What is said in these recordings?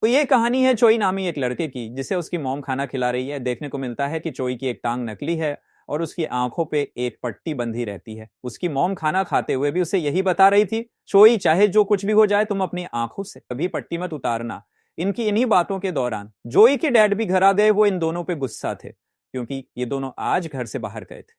तो ये कहानी है चोई नामी एक लड़के की, जिसे उसकी मॉम खाना खिला रही है। देखने को मिलता है कि चोई की एक टांग नकली है और उसकी आंखों पे एक पट्टी बंधी रहती है। उसकी मॉम खाना खाते हुए भी उसे यही बता रही थी, चोई चाहे जो कुछ भी हो जाए तुम अपनी आंखों से कभी पट्टी मत उतारना। इनकी इन्हीं बातों के दौरान जोई के डैड भी घर आ गए। वो इन दोनों पे गुस्सा थे क्योंकि ये दोनों आज घर से बाहर गए थे।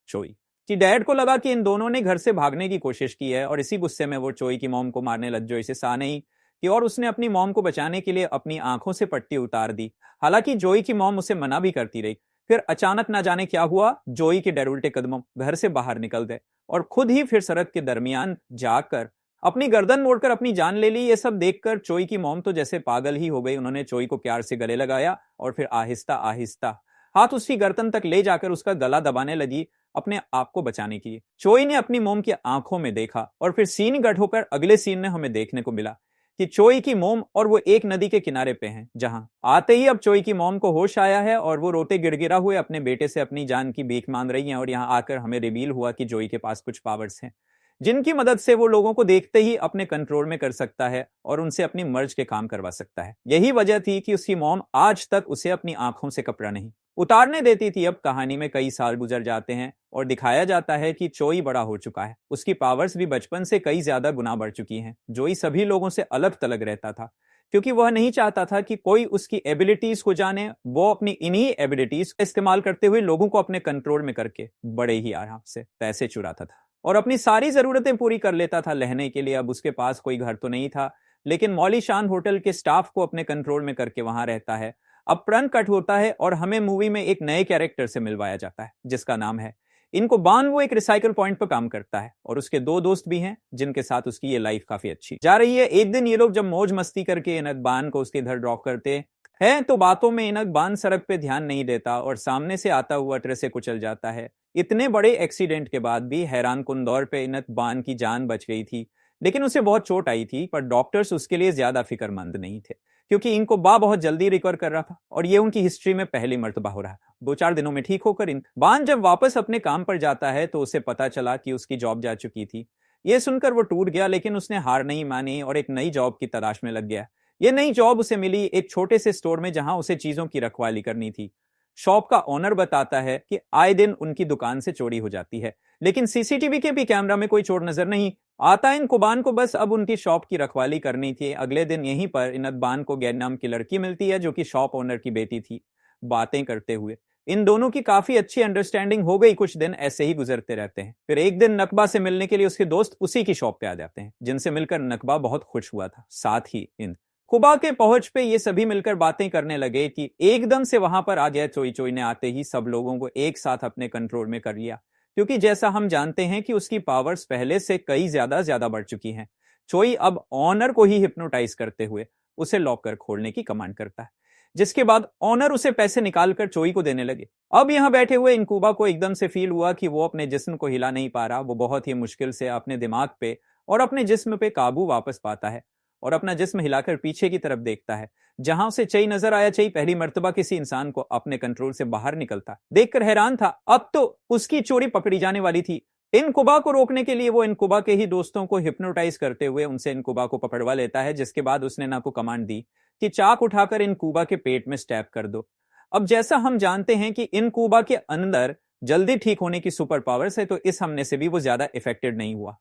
चोई कि डैड को लगा कि इन दोनों ने घर से भागने की कोशिश की है और इसी गुस्से में वो चोई की मॉम को मारने लग जो इसे सा नहीं कि और उसने अपनी मॉम को बचाने के लिए अपनी आंखों से पट्टी उतार दी। हालांकि जोई की मॉम उसे मना भी करती रही। फिर अचानक ना जाने क्या हुआ, जोई के डैड उल्टे कदमों घर से बाहर निकल गए और खुद ही फिर सड़क के दरमियान जाकर अपनी गर्दन मोड़कर अपनी जान ले ली। ये सब देखकर चोई की मॉम तो जैसे पागल ही हो गई। उन्होंने चोई को प्यार से गले लगाया और फिर आहिस्ता आहिस्ता हाथ उसकी गर्दन तक ले जाकर उसका गला दबाने लगी अपने आप को बचाने के लिए। चोई ने अपनी मोम की आंखों में देखा और फिर सीन गढ़ होकर अगले सीन में हमें देखने को मिला कि चोई की मोम और वो एक नदी के किनारे पे हैं, जहां आते ही अब चोई की मोम को होश आया है और वो रोते गिड़गिड़ा हुए अपने बेटे से अपनी जान की भीख मांग रही हैं। और यहां आकर हमें रिवील हुआ कि जोई के पास कुछ पावर्स हैं जिनकी मदद से वो लोगों को देखते ही अपने कंट्रोल में कर सकता है और उनसे अपनी मर्ज के काम करवा सकता है। यही वजह थी कि उसकी मॉम आज तक उसे अपनी आंखों से कपड़ा नहीं उतारने देती थी। अब कहानी में कई साल गुजर जाते हैं और दिखाया जाता है कि चोई बड़ा हो चुका है। उसकी पावर्स भी बचपन से कई ज्यादा गुना बढ़ चुकी हैं। जोई सभी लोगों से अलग थलग रहता था क्योंकि वह नहीं चाहता था कि कोई उसकी एबिलिटीज को जाने। वो अपनी इन्हीं एबिलिटीज का इस्तेमाल करते हुए लोगों को अपने कंट्रोल में करके बड़े ही आराम से पैसे चुराता था और अपनी सारी जरूरतें पूरी कर लेता था रहने के लिए। अब उसके पास कोई घर तो नहीं था, लेकिन मौलीशान होटल के स्टाफ को अपने कंट्रोल में करके वहां रहता है। अब प्रण कट होता है और हमें मूवी में एक नए कैरेक्टर से मिलवाया जाता है जिसका नाम है इनको बान। वो एक रिसाइकल पॉइंट पर काम करता है और उसके दो दोस्त भी हैं जिनके साथ उसकी ये लाइफ काफी अच्छी जा रही है। एक दिन ये लोग जब मौज मस्ती करके इनक बान को उसके घर ड्रॉप करते हैं तो बातों में इनक बान सड़क पे ध्यान नहीं देता और सामने से आता हुआ ट्रक से कुचल जाता है। इतने बड़े एक्सीडेंट के बाद भी हैरान कुन दौर पे इनक बान की जान बच गई थी, लेकिन उसे बहुत चोट आई थी। पर डॉक्टर्स उसके लिए ज्यादा फिक्रमंद नहीं थे क्योंकि इनको बा बहुत जल्दी रिकवर कर रहा था और ये उनकी हिस्ट्री में पहली मर्तबा हो रहा है। 2-4 दिनों में ठीक होकर इन बान जब वापस अपने काम पर जाता है तो उसे पता चला कि उसकी जॉब जा चुकी थी। ये सुनकर वो टूट गया, लेकिन उसने हार नहीं मानी और एक नई जॉब की तलाश में लग गया। ये नई जॉब उसे मिली एक छोटे से स्टोर में जहां उसे चीजों की रखवाली करनी थी। शॉप का ओनर बताता है कि आए दिन उनकी दुकान से चोरी हो जाती है, लेकिन सीसीटीवी के भी कैमरा में कोई चोर नजर नहीं आता। इन कुबान को बस अब उनकी शॉप की रखवाली करनी थी। अगले दिन यहीं पर इनकबान को गैर नाम की लड़की मिलती है जो कि शॉप ओनर की बेटी थी। बातें करते हुए इन दोनों की काफी अच्छी अंडरस्टैंडिंग हो गई। कुछ दिन ऐसे ही गुजरते रहते हैं। फिर एक दिन नकबा से मिलने के लिए उसके दोस्त उसी की शॉप पे आ जाते हैं, जिनसे मिलकर नकबा बहुत खुश हुआ था। साथ ही इन कुबा के पहुंच पे ये सभी मिलकर बातें करने लगे कि एकदम से वहां पर आ गया चोई। चोई ने आते ही सब लोगों को एक साथ अपने कंट्रोल में कर लिया क्योंकि जैसा हम जानते हैं कि उसकी पावर्स पहले से कई ज्यादा बढ़ चुकी हैं। चोई अब ऑनर को ही हिप्नोटाइज करते हुए उसे लॉकर खोलने की कमांड करता है, जिसके बाद ऑनर उसे पैसे निकालकर चोई को देने लगे। अब यहां बैठे हुए इनकुबा को एकदम से फील हुआ कि वो अपने जिस्म को हिला नहीं पा रहा। वो बहुत ही मुश्किल से अपने दिमाग पे और अपने जिस्म पे काबू वापस पाता है और अपना जिस्म हिलाकर पीछे की तरफ देखता है जहां उसे चई नजर आया। चई पहली मर्तबा किसी इंसान को अपने कंट्रोल से बाहर निकलता देखकर हैरान था। अब तो उसकी चोरी पकड़ी जाने वाली थी। इनकुबा को रोकने के लिए वो इनकुबा के ही दोस्तों को हिप्नोटाइज करते हुए उनसे इनकुबा को पकड़वा लेता है, जिसके बाद उसने ना को कमांड दी कि चाक उठाकर इनकुबा के पेट में स्टैब कर दो। अब जैसा हम जानते हैं कि इनकुबा के अंदर जल्दी ठीक होने की सुपर पावर्स है, तो इस हमले से भी वो ज्यादा इफेक्टेड नहीं हुआ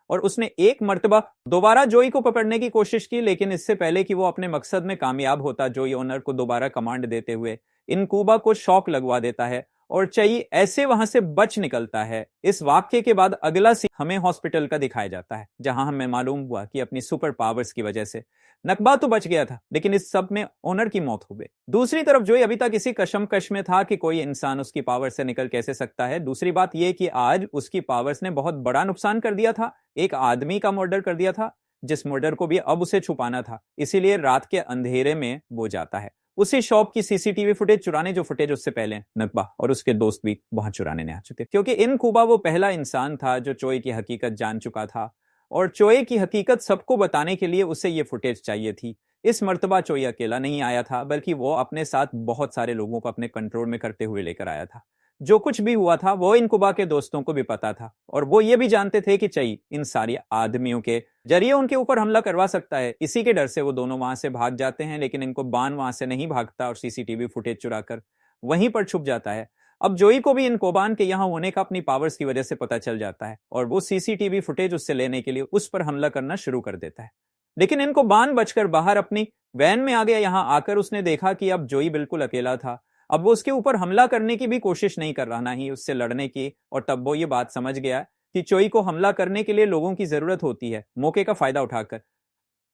और उसने एक मर्तबा दोबारा जोई को पकड़ने की कोशिश की। लेकिन इससे पहले कि वो अपने मकसद में कामयाब होता, जोई ओनर को दोबारा कमांड देते हुए इनकुबा को शॉक लगवा देता है और चई ऐसे वहां से बच निकलता है। इस वाक्य के बाद अगला सीन हमें हॉस्पिटल का दिखाया जाता है, जहां हमें मालूम हुआ कि अपनी सुपर पावर्स की वजह से नकबा तो बच गया था, लेकिन इस सब में ओनर की मौत हो गई। दूसरी तरफ जोई अभी तक इसी कशमकश में था कि कोई इंसान उसकी पावर से निकल कैसे सकता है। दूसरी बात यह कि आज उसकी पावर्स ने बहुत बड़ा नुकसान कर दिया था। एक आदमी का मर्डर कर दिया था, जिस मर्डर को भी अब उसे छुपाना था। इसीलिए रात के अंधेरे में वो जाता है उसी शॉप की सीसीटीवी फुटेज चुराने, जो फुटेज उससे पहले नकबा और उसके दोस्त भी वहां चुराने ने आ चुके, क्योंकि इनकुबा वो पहला इंसान था जो चोई की हकीकत जान चुका था और चोई की हकीकत सबको बताने के लिए उसे ये फुटेज चाहिए थी। इस मर्तबा चोई अकेला नहीं आया था, बल्कि वो अपने साथ बहुत सारे लोगों को अपने कंट्रोल में करते हुए लेकर आया था। जो कुछ भी हुआ था वो इनकुबा के दोस्तों को भी पता था और वो ये भी जानते थे कि चई इन सारे आदमियों के जरिए उनके ऊपर हमला करवा सकता है। इसी के डर से वो दोनों वहां से भाग जाते हैं, लेकिन इनको बान वहां से नहीं भागता और सीसीटीवी फुटेज चुराकर वहीं पर छुप जाता है। अब जोई को भी इन कोबान के यहाँ होने का अपनी पावर्स की वजह से पता चल जाता है और वो सीसीटीवी फुटेज उससे लेने के लिए उस पर हमला करना शुरू कर देता है। लेकिन इनको बान बचकर बाहर अपनी वैन में आ गया। यहाँ आकर उसने देखा कि अब जोई बिल्कुल अकेला था। अब वो उसके ऊपर हमला करने की भी कोशिश नहीं कर रहा, ना ही उससे लड़ने की। और तब वो ये बात समझ गया कि चोई को हमला करने के लिए लोगों की जरूरत होती है। मौके का फायदा उठाकर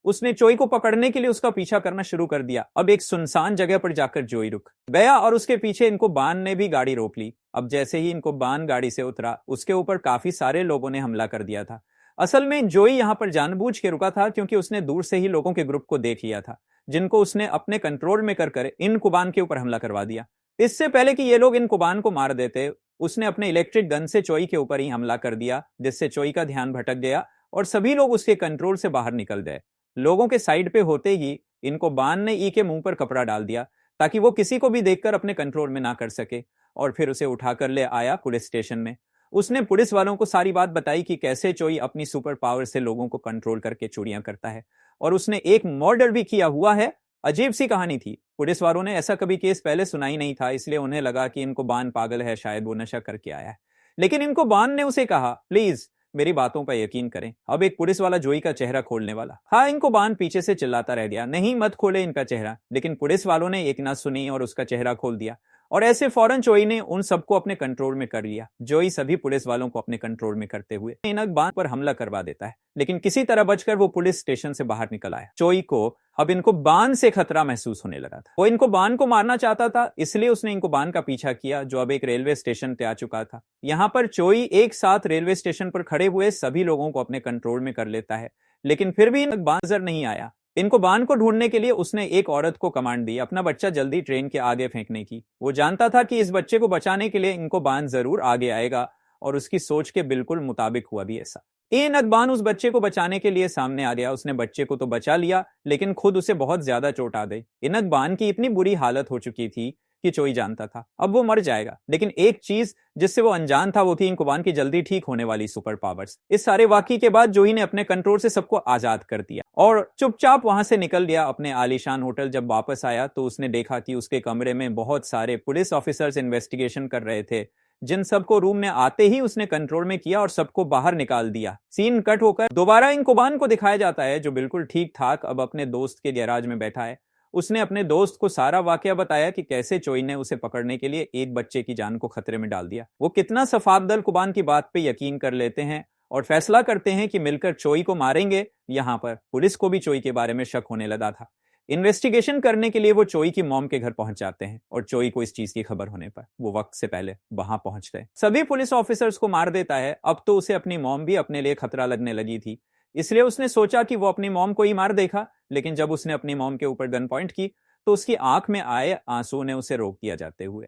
उसने चोई को पकड़ने के लिए उसका पीछा करना शुरू कर दिया। अब एक सुनसान जगह पर जाकर जोई रुक गया और उसके पीछे इनको बान ने भी गाड़ी रोक ली। अब जैसे ही इनको बान गाड़ी से उतरा, उसके ऊपर काफी सारे लोगों ने हमला कर दिया था। असल में जोई यहाँ पर जानबूझ के रुका था, क्योंकि उसने दूर से ही लोगों के ग्रुप को देख लिया था, जिनको उसने अपने कंट्रोल में कर इन कुबान के ऊपर हमला करवा दिया। इससे पहले कि ये लोग इन कुबान को मार देते, उसने अपने इलेक्ट्रिक गन से चोई के ऊपर ही हमला कर दिया, जिससे चोई का ध्यान भटक गया और सभी लोग उसके कंट्रोल से बाहर निकल गए। लोगों के साइड पे होते ही इनको बान ने ई के मुंह पर कपड़ा डाल दिया, ताकि वो किसी को भी देखकर अपने कंट्रोल में ना कर सके, और फिर उसे उठाकर ले आया पुलिस स्टेशन में। उसने पुलिस वालों को सारी बात बताई कि कैसे चोई अपनी सुपर पावर से लोगों को कंट्रोल करके चोरियां करता है, और उसने एक मर्डर भी किया हुआ है। अजीब सी कहानी थी। पुलिस वालों ने ऐसा कभी केस पहले सुना ही नहीं था, इसलिए उन्हें लगा कि इनको बान पागल है, शायद वो नशा करके आया है। लेकिन इनको बान ने उसे कहा, प्लीज मेरी बातों पर यकीन करें। अब एक पुलिस वाला जोई का चेहरा खोलने वाला। हाँ, इनको बान पीछे से चिल्लाता रह गया, नहीं मत खोले इनका चेहरा। लेकिन पुलिस वालों ने एक ना सुनी और उसका चेहरा खोल दिया, और ऐसे फौरन चोई ने उन सबको अपने कंट्रोल में कर लिया। जोई सभी पुलिस वालों को अपने कंट्रोल में करते हुए इनक बान पर हमला करवा देता है, लेकिन किसी तरह बचकर वो पुलिस स्टेशन से बाहर निकल आया। चोई को अब इनको बान से खतरा महसूस होने लगा था। वो इनको बान को मारना चाहता था, इसलिए उसने इनको बान का पीछा किया, जो अब एक रेलवे स्टेशन पे आ चुका था। यहाँ पर चोई एक साथ रेलवे स्टेशन पर खड़े हुए सभी लोगों को अपने कंट्रोल में कर लेता है, लेकिन फिर भी इनक बान नजर नहीं आया। इनको बान को ढूंढने के लिए उसने एक औरत को कमांड दी अपना बच्चा जल्दी ट्रेन के आगे फेंकने की। वो जानता था कि इस बच्चे को बचाने के लिए इनको बान जरूर आगे आएगा, और उसकी सोच के बिल्कुल मुताबिक हुआ भी ऐसा। अकबान उस बच्चे को बचाने के लिए सामने आ गया। उसने बच्चे को तो बचा लिया, लेकिन खुद उसे बहुत ज्यादा चोट आ गई। इनकबान की इतनी बुरी हालत हो चुकी थी कि चोई जानता था अब वो मर जाएगा, लेकिन एक चीज जिससे वो अनजान था वो थी इनकुबान की जल्दी ठीक होने वाली सुपर पावर्स। इस सारे वाकये के बाद जोई ने अपने कंट्रोल से सबको आजाद कर दिया और चुपचाप वहां से निकल गया अपने आलीशान होटल। जब वापस आया तो उसने देखा कि उसके कमरे में बहुत सारे पुलिस ऑफिसर्स इन्वेस्टिगेशन कर रहे थे, जिन सबको रूम में आते ही उसने कंट्रोल में किया और सबको बाहर निकाल दिया। सीन कट होकर दोबारा इनकुबान को दिखाया जाता है, जो बिल्कुल ठीक ठाक अब अपने दोस्त के गैराज में बैठा है। उसने अपने दोस्त को सारा वाकया बताया कि कैसे चोई ने उसे पकड़ने के लिए एक बच्चे की जान को खतरे में डाल दिया। वो कितना सफादल कुबान की बात पे यकीन कर लेते हैं और फैसला करते हैं कि मिलकर चोई को मारेंगे। यहाँ पर पुलिस को भी चोई के बारे में शक होने लगा था। इन्वेस्टिगेशन करने के लिए वो चोई की मॉम के घर पहुंच जाते हैं और चोई को इस चीज की खबर होने पर वो वक्त से पहले वहां पहुंच गए। सभी पुलिस ऑफिसर्स को मार देता है। अब तो उसे अपनी मॉम भी अपने लिए खतरा लगने लगी थी, इसलिए उसने सोचा कि वो अपनी मॉम को ही मार देगा। लेकिन जब उसने अपनी मॉम के ऊपर गन पॉइंट की तो उसकी आंख में आए आंसू ने उसे रोक दिया जाते हुए।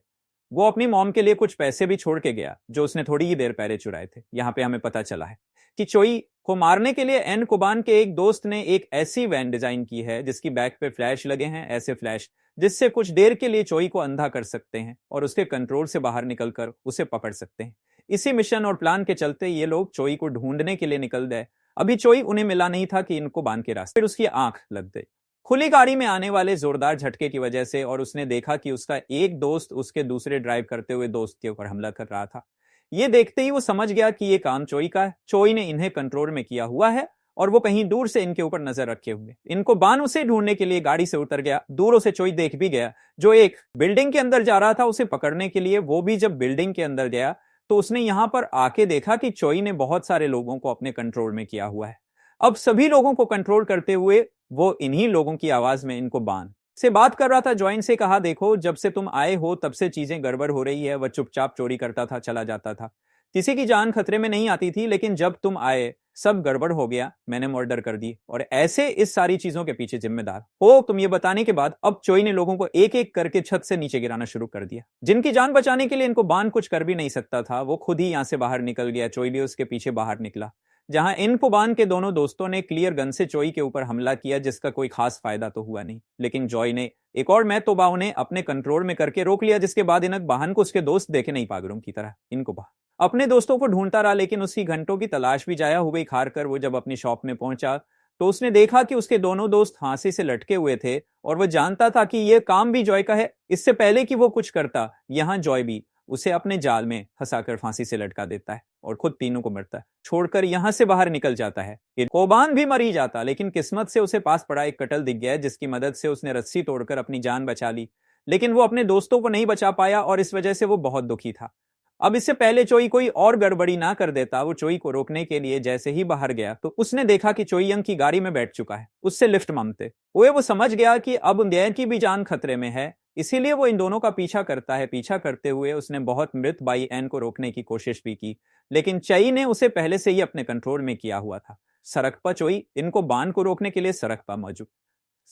वो अपनी मॉम के लिए कुछ पैसे भी छोड़ के गया जो उसने थोड़ी ही देर पहले चुराए थे। यहाँ पे हमें पता चला है कि चोई को मारने के लिए एन कुबान के एक दोस्त ने एक ऐसी वैन डिजाइन की है जिसकी बैक पे फ्लैश लगे हैं, ऐसे फ्लैश जिससे कुछ देर के लिए चोई को अंधा कर सकते हैं और उसके कंट्रोल से बाहर निकलकर उसे पकड़ सकते हैं। इसी मिशन और प्लान के चलते ये लोग चोई को ढूंढने के लिए निकल गए। अभी चोई उन्हें मिला नहीं था कि इनको बांध के रास्ते, फिर उसकी आंख लग गई खुली गाड़ी में आने वाले जोरदार झटके की वजह से, और उसने देखा कि उसका एक दोस्त उसके दूसरे ड्राइव करते हुए दोस्त के ऊपर हमला कर रहा था। ये देखते ही वो समझ गया कि ये काम चोई का है। चोई ने इन्हें कंट्रोल में किया हुआ है और वो कहीं दूर से इनके ऊपर नजर रखे हुए। इनको बान उसे ढूंढने के लिए गाड़ी से उतर गया। दूरों से चोई देख भी गया जो एक बिल्डिंग के अंदर जा रहा था उसे पकड़ने के लिए। वो भी जब बिल्डिंग के अंदर गया तो उसने यहां पर आके देखा कि चोई ने बहुत सारे लोगों को अपने कंट्रोल में किया हुआ है। अब सभी लोगों को कंट्रोल करते हुए वो इन्हीं लोगों की आवाज में इनको बान से बात कर रहा था। जॉइन से कहा, देखो जब से तुम आए हो तब से चीजें गड़बड़ हो रही है। वह चुपचाप चोरी करता था, चला जाता था, किसी की जान खतरे में नहीं आती थी, लेकिन जब तुम आए सब गड़बड़ हो गया, मैंने मर्डर कर दी और ऐसे इस सारी चीजों के पीछे जिम्मेदार हो तुम। ये बताने के बाद अब चोई ने लोगों को एक एक करके छत से नीचे गिराना शुरू कर दिया। जिनकी जान बचाने के लिए इनको बान कुछ कर भी नहीं सकता था, वो खुद ही यहां से बाहर निकल गया। चोई भी उसके पीछे बाहर निकला, जहां इनकुबान के दोनों दोस्तों ने क्लियर गन से चोई के ऊपर हमला किया, जिसका कोई खास फायदा तो हुआ नहीं। लेकिन जॉय ने एक और मैं तोबा उन्हें अपने कंट्रोल में करके रोक लिया, जिसके बाद इनक बहन को उसके दोस्त देखे नहीं पागलों की तरह। इनको अपने दोस्तों को ढूंढता रहा, लेकिन उसकी घंटों की तलाश भी जाया हो गई। हार कर वो जब अपनी शॉप में पहुंचा तो उसने देखा कि उसके दोनों दोस्त फांसी से लटके हुए थे, और वह जानता था कि यह काम भी जॉय का है। इससे पहले कि वो कुछ करता, यहां जॉय भी उसे अपने जाल में फंसाकर फांसी से लटका देता है और खुद तीनों को मरता है, छोड़कर यहां से बाहर निकल जाता है। कोबान भी मर ही जाता, लेकिन किस्मत से उसे पास पड़ा एक कटल दिख गया, जिसकी मदद से उसने रस्सी तोड़कर अपनी जान बचा ली। लेकिन वो अपने दोस्तों को नहीं बचा पाया और इस वजह से वो बहुत दुखी था। अब इससे पहले चोई कोई और गड़बड़ी ना कर देता, वो चोई को रोकने के लिए जैसे ही बाहर गया तो उसने देखा कि चोई यंग की गाड़ी में बैठ चुका है, उससे लिफ्ट मांगते हुए। वो समझ गया कि अब उदयन की भी जान खतरे में है, इसीलिए वो इन दोनों का पीछा करता है। पीछा करते हुए उसने बहुत मृत बाई एन को रोकने की कोशिश भी की, लेकिन चई ने उसे पहले से ही अपने कंट्रोल में किया हुआ था। सरकपा चोई इनको बान को रोकने के लिए सरकपा मौजूद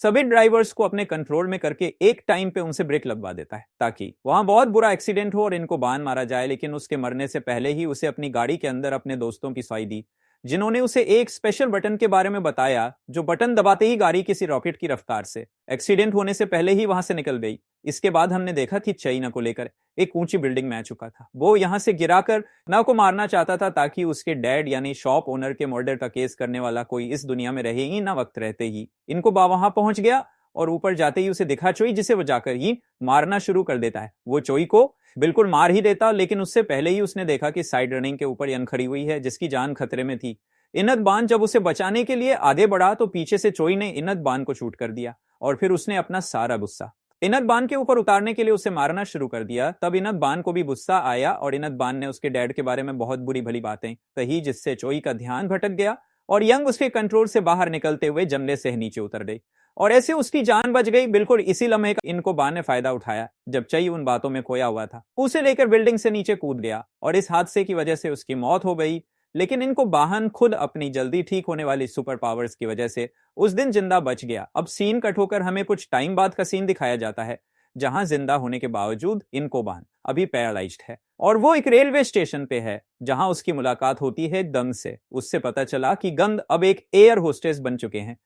सभी ड्राइवर्स को अपने कंट्रोल में करके एक टाइम पे उनसे ब्रेक लगवा देता है, ताकि वहां बहुत बुरा एक्सीडेंट हो और इनको बान मारा जाए। लेकिन उसके मरने से पहले ही उसे अपनी गाड़ी के अंदर अपने दोस्तों की सफाई दी, जिन्होंने उसे एक स्पेशल बटन के बारे में बताया, जो बटन दबाते ही गाड़ी किसी रॉकेट की रफ्तार से एक्सीडेंट होने से पहले ही वहां से निकल गई। इसके बाद हमने देखा कि चाइना को लेकर एक ऊंची बिल्डिंग में आ चुका था। वो यहां से गिराकर ना को मारना चाहता था, ताकि उसके डैड यानी शॉप ओनर के मर्डर का केस करने वाला कोई इस दुनिया में रहे ही ना। वक्त रहते ही इनको वहां पहुंच गया और ऊपर जाते ही उसे दिखा चोई, जिसे वो जाकर ही मारना शुरू कर देता है। वो चोई को बिल्कुल मार ही देता, लेकिन उससे पहले ही उसने देखा कि साइड रनिंग के ऊपर यन खड़ी हुई है, जिसकी जान खतरे में थी। इनत बान जब उसे बचाने के लिए आगे बढ़ा तो पीछे से चोई ने इनत बान को शूट कर दिया, और फिर उसने अपना सारा गुस्सा इनत बान के ऊपर उतारने के लिए उसे मारना शुरू कर दिया। तब इनत बान को भी गुस्सा आया और इनत बान ने उसके डैड के बारे में बहुत बुरी भली बातें कही, जिससे चोई का ध्यान भटक गया और यंग उसके कंट्रोल से बाहर निकलते हुए जमले से नीचे उतर गई, और ऐसे उसकी जान बच गई। बिल्कुल इसी लम्हे का इनको बान ने फायदा उठाया, जब चई उन बातों में खोया हुआ था। उसे लेकर बिल्डिंग से नीचे कूद गया और इस हादसे की वजह से उसकी मौत हो गई। लेकिन इनको बाहन खुद अपनी जल्दी ठीक होने वाली सुपर पावर्स की वजह से उस दिन जिंदा बच गया। अब सीन कट होकर हमें कुछ टाइम बाद का सीन दिखाया जाता है, जहां जिंदा होने के बावजूद इनको बान अभी पैरालाइज्ड है, और वो एक रेलवे स्टेशन पे है, जहां उसकी मुलाकात होती है गंग से। उससे पता चला कि गंग अब एक एयर होस्टेस बन चुके हैं।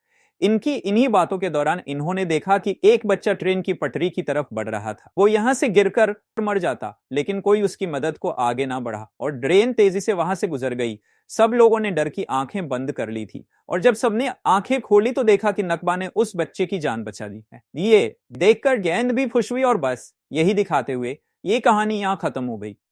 इनकी इन्हीं बातों के दौरान इन्होंने देखा कि एक बच्चा ट्रेन की पटरी की तरफ बढ़ रहा था। वो यहां से गिरकर मर जाता, लेकिन कोई उसकी मदद को आगे ना बढ़ा और ट्रेन तेजी से वहां से गुजर गई। सब लोगों ने डर की आंखें बंद कर ली थी, और जब सबने आंखें खोली तो देखा कि नकबा ने उस बच्चे की जान बचा दी है। ये देखकर गेंद भी खुश हुई, और बस यही दिखाते हुए ये कहानी यहां खत्म हो गई।